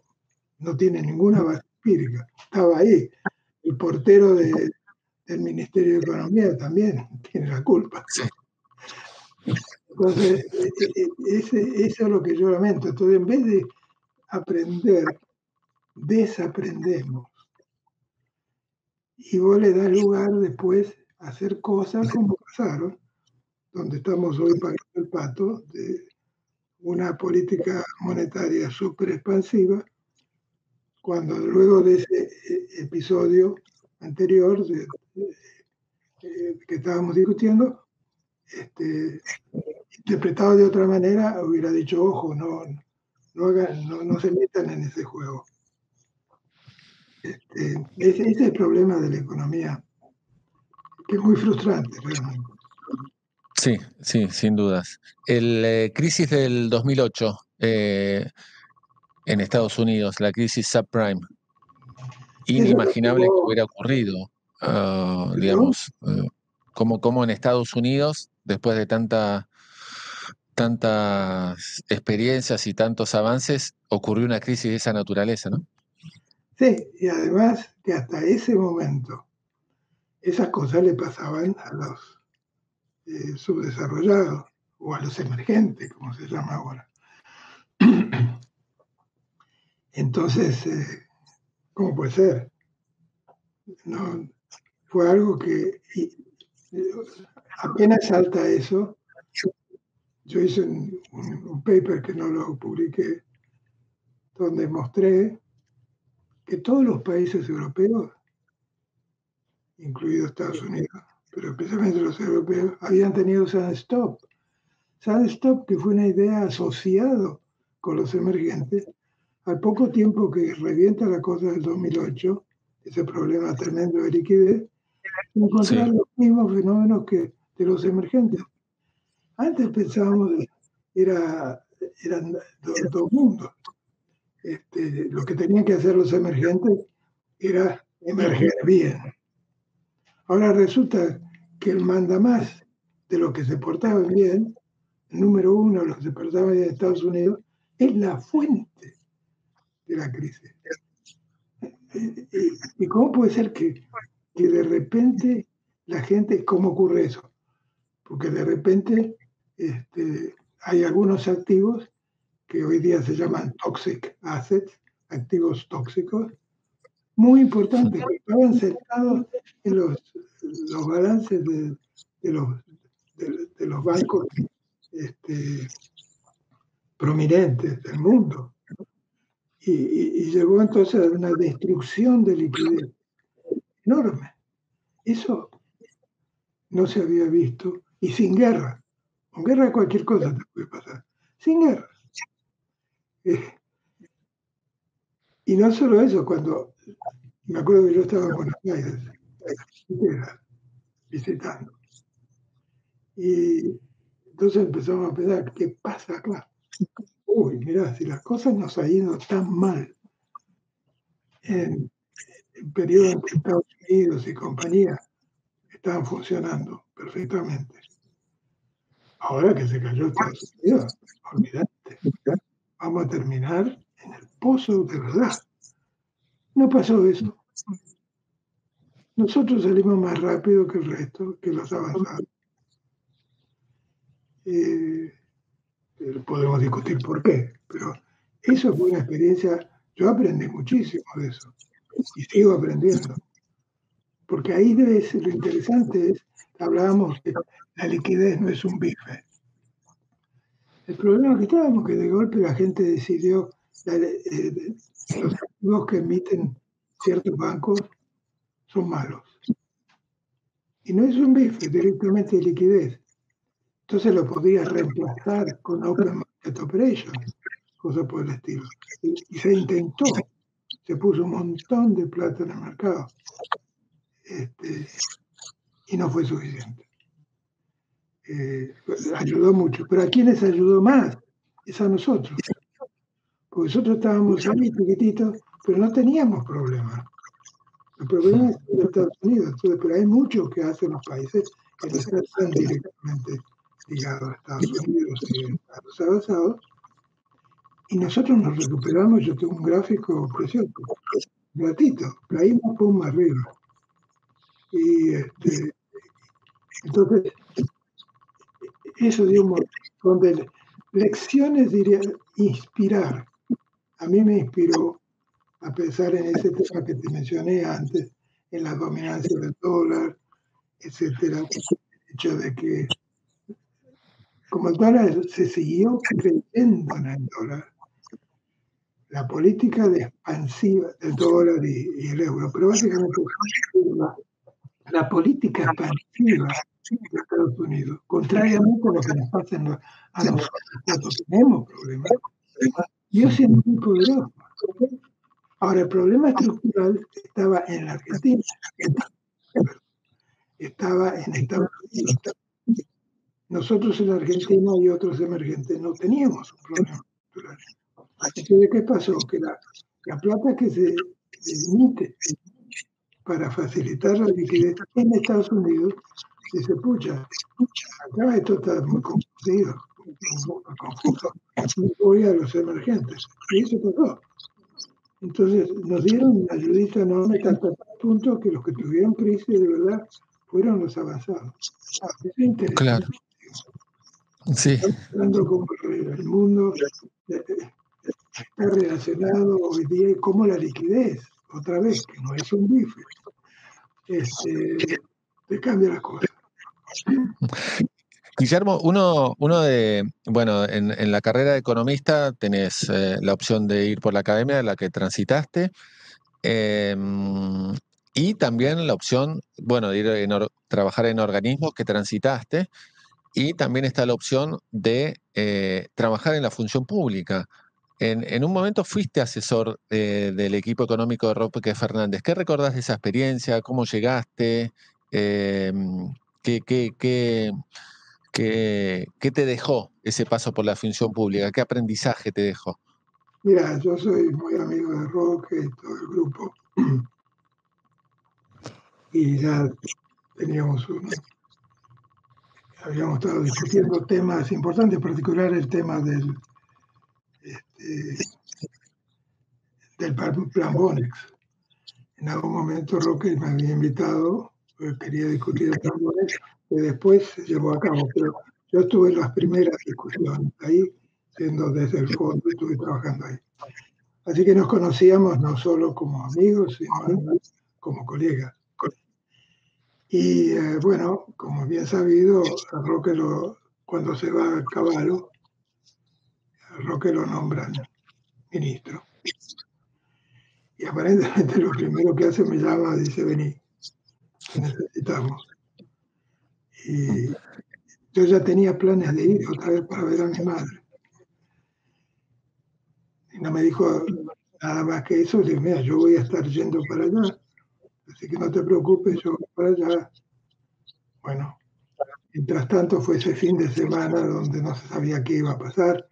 no tiene ninguna base empírica. Estaba ahí. El portero del Ministerio de Economía también tiene la culpa. Entonces, eso es lo que yo lamento. Entonces, en vez de aprender, desaprendemos. Y vos le das lugar después a hacer cosas como pasaron, donde estamos hoy pagando el pato de una política monetaria súper expansiva, cuando luego de ese episodio anterior que estábamos discutiendo, interpretado de otra manera, hubiera dicho, ojo, no se metan en ese juego. Ese es el problema de la economía, que es muy frustrante realmente. Sí, sí, sin dudas. El crisis del 2008 en Estados Unidos, la crisis subprime, inimaginable que hubiera ocurrido, digamos, como en Estados Unidos, después de tantas experiencias y tantos avances, ocurrió una crisis de esa naturaleza, ¿no? Sí, y además que hasta ese momento esas cosas le pasaban a los subdesarrollados o a los emergentes, como se llama ahora. Entonces, ¿cómo puede ser? No, fue algo que apenas salta eso. Yo hice un paper que no lo publiqué, donde mostré que todos los países europeos, incluidos Estados Unidos, pero especialmente los europeos, habían tenido Sandstop. Sandstop, que fue una idea asociada con los emergentes, al poco tiempo que revienta la cosa del 2008, ese problema tremendo de liquidez, encontrar los mismos fenómenos que de los emergentes. Antes pensábamos que eran dos mundos. Lo que tenían que hacer los emergentes era emerger bien. Ahora resulta que el mandamás de los que se portaban bien, el número uno de los que se portaban bien en Estados Unidos, es la fuente de la crisis. ¿Y cómo puede ser que de repente la gente, cómo ocurre eso? Porque de repente hay algunos activos que hoy día se llaman toxic assets, activos tóxicos, muy importantes, que estaban sentados en los balances de los bancos prominentes del mundo. Y llevó entonces a una destrucción de liquidez enorme. Eso no se había visto, y sin guerra. Con guerra cualquier cosa te puede pasar. Sin guerra. Y no solo eso, cuando me acuerdo que yo estaba en Buenos Aires visitando, y entonces empezamos a pensar, ¿qué pasa acá? Uy, mirá, si las cosas nos han ido tan mal en el periodo en que Estados Unidos y compañía estaban funcionando perfectamente. Ahora que se cayó Estados Unidos, olvídate, vamos a terminar en el pozo de verdad. No pasó eso. Nosotros salimos más rápido que el resto, que los avanzados. Podemos discutir por qué, pero eso fue una experiencia. Yo aprendí muchísimo de eso y sigo aprendiendo. Porque ahí debe ser, lo interesante es, hablábamos que la liquidez no es un bife. El problema que estábamos, que de golpe la gente decidió los activos que emiten ciertos bancos son malos. Y no es un bife, directamente de liquidez. Entonces lo podía reemplazar con Open Market Operations, cosas por el estilo. Y se intentó, se puso un montón de plata en el mercado. Y no fue suficiente. Ayudó mucho. Pero ¿a quiénes ayudó más? Es a nosotros. Porque nosotros estábamos ahí chiquititos, pero no teníamos problemas. El problema es de Estados Unidos. Entonces, pero hay muchos que hacen los países que no están directamente ligados a Estados Unidos y a los avanzados. Y nosotros nos recuperamos. Yo tengo un gráfico precioso, gatito, caímos pum arriba. Y entonces, eso dio un montón de lecciones, diría, inspirar. A mí me inspiró a pensar en ese tema que te mencioné antes, en la dominancia del dólar, etcétera. El hecho de que, como el dólar se siguió creyendo en el dólar, la política de expansiva del dólar y el euro, pero básicamente la política expansiva de Estados Unidos. Contrariamente a lo que nos pasa a nosotros, cuando tenemos problemas, yo siendo muy poderoso. Ahora, el problema estructural estaba en la Argentina, estaba en Estados Unidos. Nosotros en la Argentina y otros emergentes no teníamos un problema estructural. Entonces, ¿qué pasó? Que la plata que se emite para facilitar la liquidez en Estados Unidos dice, pucha, acá esto está muy confundido, confuso. Voy a los emergentes. Y eso pasó. Entonces nos dieron una ayudita enorme, hasta el punto que los que tuvieron crisis de verdad fueron los avanzados. Es interesante. Claro. Sí. Estamos hablando cómo el mundo está relacionado hoy día y cómo la liquidez, otra vez, que no es un bife, te cambia las cosas. Guillermo, uno de, bueno, en la carrera de economista tenés la opción de ir por la academia de la que transitaste, y también la opción, bueno, de ir trabajar en organismos que transitaste, y también está la opción de trabajar en la función pública. En un momento fuiste asesor del equipo económico de Roque Fernández. ¿Qué recordás de esa experiencia? ¿Cómo llegaste? ¿Qué te dejó ese paso por la función pública? ¿Qué aprendizaje te dejó? Mira, yo soy muy amigo de Roque y todo el grupo. Y ya habíamos estado discutiendo temas importantes, en particular el tema del plan Bonex. En algún momento Roque me había invitado, quería discutir el plan Bonex, que después se llevó a cabo, pero yo estuve en las primeras discusiones ahí, siendo desde el fondo, estuve trabajando ahí. Así que nos conocíamos no solo como amigos, sino como colegas. Y bueno, como bien sabido, a Roque cuando se va a Cavallo, a Roque lo nombran ministro. Y aparentemente lo primero que hace me llama, dice, vení, te necesitamos. Y yo ya tenía planes de ir otra vez para ver a mi madre. Y no me dijo nada más que eso. Le dije, mira, yo voy a estar yendo para allá, así que no te preocupes, yo voy para allá. Bueno, mientras tanto fue ese fin de semana donde no se sabía qué iba a pasar,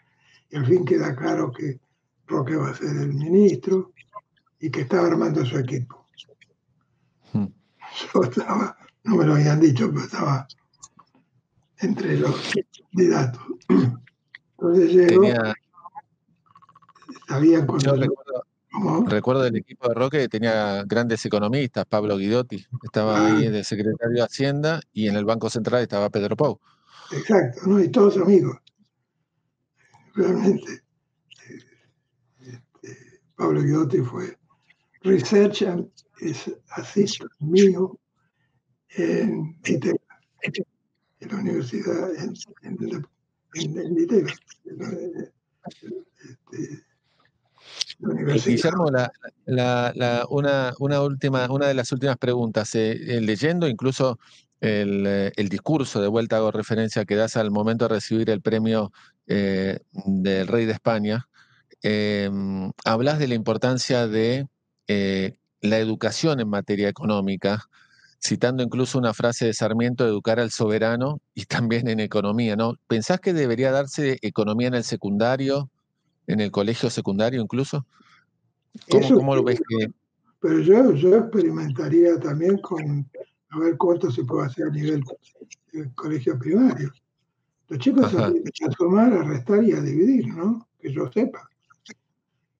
y al fin queda claro que Roque va a ser el ministro y que estaba armando su equipo. Yo estaba, no me lo habían dicho, pero estaba entre los candidatos. Entonces llegó, sabían cuando recuerdo del equipo de Roque que tenía grandes economistas, Pablo Guidotti estaba ahí de secretario de Hacienda, y en el Banco Central estaba Pedro Pou. Exacto, ¿no? Y todos amigos. Realmente, Pablo Guidotti fue Research and Assistant mío en ITEGA, en la universidad, en ITEGA. Guillermo, una de las últimas preguntas, leyendo incluso el discurso, de vuelta hago referencia, que das al momento de recibir el premio del Rey de España, hablas de la importancia de la educación en materia económica, citando incluso una frase de Sarmiento, educar al soberano, y también en economía, ¿no? ¿Pensás que debería darse economía en el secundario, en el colegio secundario incluso? ¿Cómo lo ves? Pero yo experimentaría también con a ver cuánto se puede hacer a nivel colegio primario. Los chicos se tienen que sumar, a restar y a dividir, ¿no? Que yo sepa.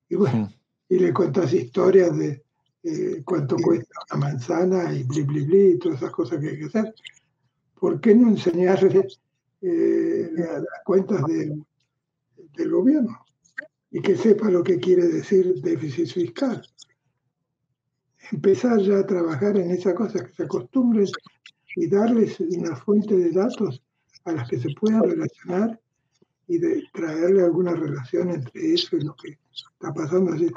Y bueno, y le cuentas historias de cuánto cuesta una manzana y bli, bli, bli, y todas esas cosas que hay que hacer. ¿Por qué no enseñarles las cuentas del gobierno? Y que sepa lo que quiere decir déficit fiscal. Empezar ya a trabajar en esa cosa, que se acostumbren, y darles una fuente de datos a las que se puedan relacionar y de traerle alguna relación entre eso y lo que está pasando. Así,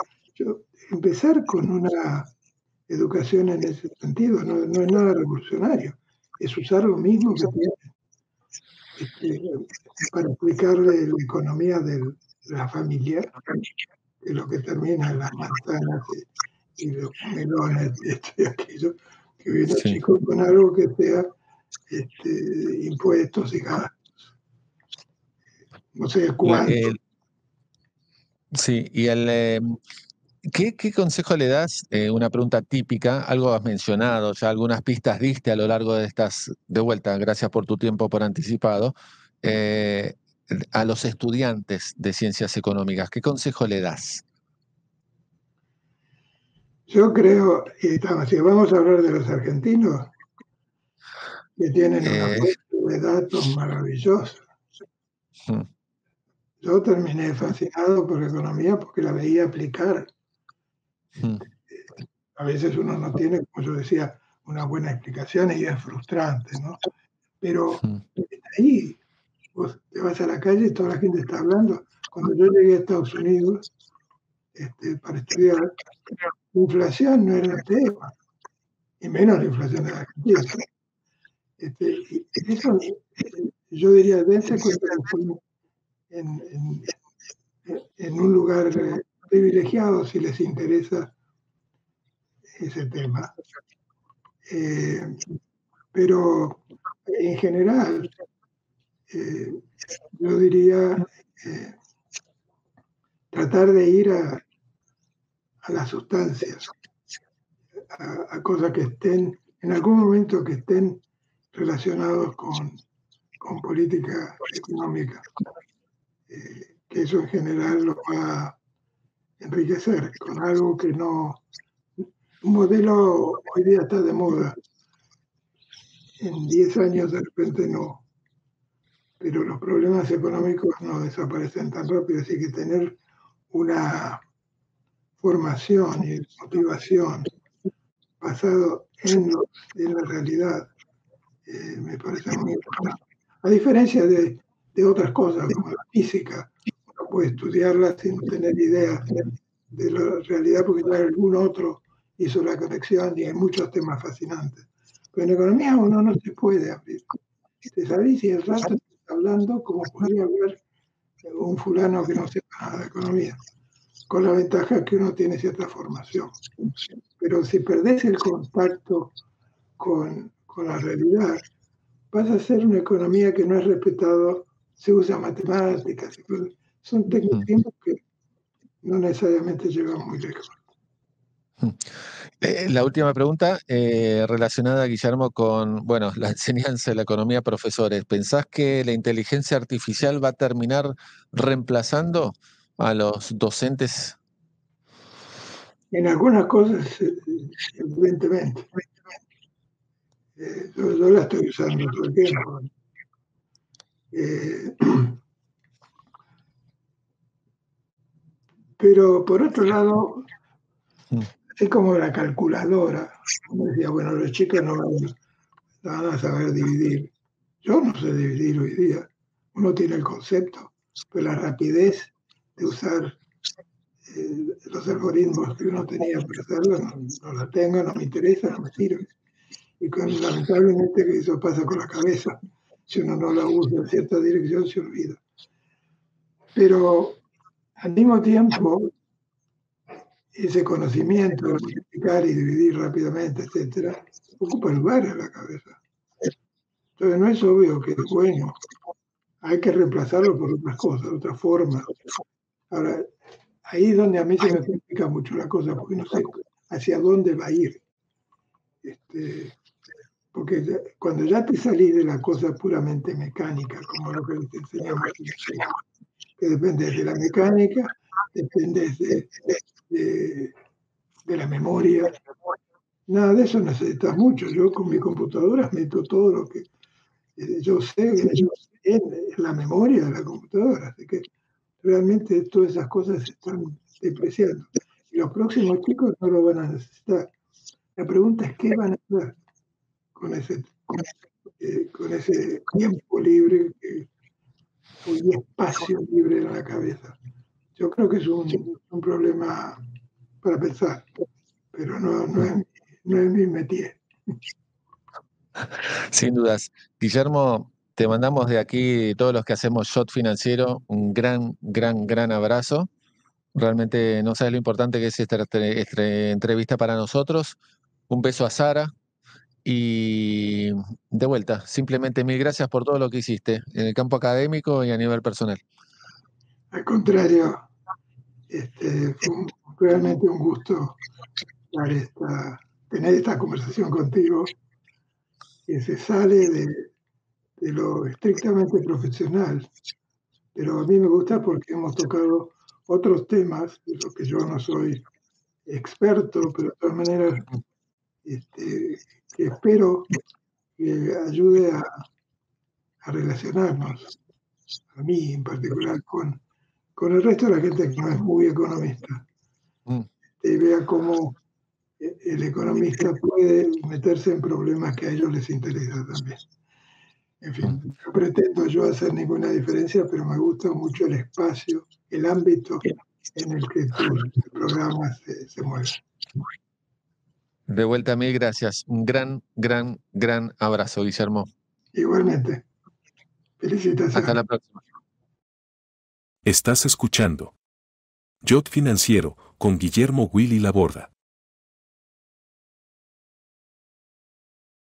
empezar con una educación en ese sentido no es nada revolucionario, es usar lo mismo que tienen para explicarle la economía de la familia, que lo que termina en las manzanas y los melones y esto y aquello, que viene Sí. chico con algo que sea impuestos y gastos. No sé cuánto. Sí, y ¿qué consejo le das? Una pregunta típica, algo has mencionado, ya algunas pistas diste a lo largo de estas, de vuelta, gracias por tu tiempo por anticipado, a los estudiantes de ciencias económicas, ¿qué consejo le das? Yo creo, si vamos a hablar de los argentinos, que tienen una fuente de datos maravillosa. Yo terminé fascinado por la economía porque la veía aplicar. A veces uno no tiene, como yo decía, una buena explicación y es frustrante, ¿no? Pero está ahí. Vos te vas a la calle y toda la gente está hablando. Cuando yo llegué a Estados Unidos para estudiar, la inflación no era el tema, y menos la inflación de la Argentina. Y eso, yo diría, dense cuenta que en un lugar privilegiado si les interesa ese tema. Pero en general, yo diría tratar de ir a las sustancias, a cosas que estén, en algún momento que estén relacionados con política económica, que eso en general lo va a enriquecer con algo que no... Un modelo hoy día está de moda, en 10 años de repente no, pero los problemas económicos no desaparecen tan rápido, así que tener una formación y motivación basado en la realidad me parece muy importante. A diferencia de otras cosas como la física, uno puede estudiarla sin tener idea de la realidad porque ya algún otro hizo la conexión y hay muchos temas fascinantes. Pero en economía uno no se puede abrir. Te salís y el rato está hablando como podría hablar un fulano que no sepa nada de economía, con la ventaja que uno tiene cierta formación. Pero si perdés el contacto con la realidad, vas a hacer una economía que no es respetado, se usa matemáticas, son tecnicismos que no necesariamente llegan muy lejos. La última pregunta relacionada, Guillermo, con la enseñanza de la economía, profesores. ¿Pensás que la inteligencia artificial va a terminar reemplazando a los docentes? En algunas cosas, evidentemente. Yo la estoy usando todo el tiempo. Pero por otro lado, es como la calculadora. Uno decía, bueno, los chicos no van a saber dividir. Yo no sé dividir hoy día. Uno tiene el concepto, pero la rapidez de usar los algoritmos que uno tenía para hacerlo no la tengo, no me interesa, no me sirve. Y lamentablemente eso pasa con la cabeza. Si uno no la usa en cierta dirección, se olvida. Pero al mismo tiempo, ese conocimiento de multiplicar y dividir rápidamente, etcétera, ocupa lugar en la cabeza. Entonces no es obvio que es bueno. Hay que reemplazarlo por otras cosas, otras formas. Ahora, ahí es donde a mí se me complica mucho la cosa, porque no sé hacia dónde va a ir. Porque cuando ya te salís de la cosa puramente mecánica, como lo que te enseñamos, que dependes de la mecánica, dependes de la memoria, nada de eso necesitas mucho. Yo con mi computadora meto todo lo que yo sé en la memoria de la computadora, así que realmente todas esas cosas se están depreciando. Y los próximos chicos no lo van a necesitar. La pregunta es qué van a hacer con ese tiempo libre y espacio libre en la cabeza. Yo creo que es un problema para pensar, pero no es mi métier. Sin dudas. Guillermo, Te mandamos de aquí, todos los que hacemos Shot Financiero, un gran abrazo. Realmente no sabes lo importante que es esta entrevista para nosotros. Un beso a Sara. Y de vuelta, simplemente mil gracias por todo lo que hiciste en el campo académico y a nivel personal. Al contrario, fue realmente un gusto tener esta conversación contigo, que se sale de lo estrictamente profesional, pero a mí me gusta porque hemos tocado otros temas de los que yo no soy experto, pero de todas maneras que espero que ayude a relacionarnos, a mí en particular, con el resto de la gente que no es muy economista. Y vea cómo el economista puede meterse en problemas que a ellos les interesa también. En fin, no pretendo yo hacer ninguna diferencia, pero me gusta mucho el espacio, el ámbito en el que tus programas se mueven. De vuelta, mil gracias. Un gran abrazo, Guillermo. Igualmente. Felicitaciones. Hasta la próxima. Estás escuchando Yacht Financiero con Guillermo Willy Laborda.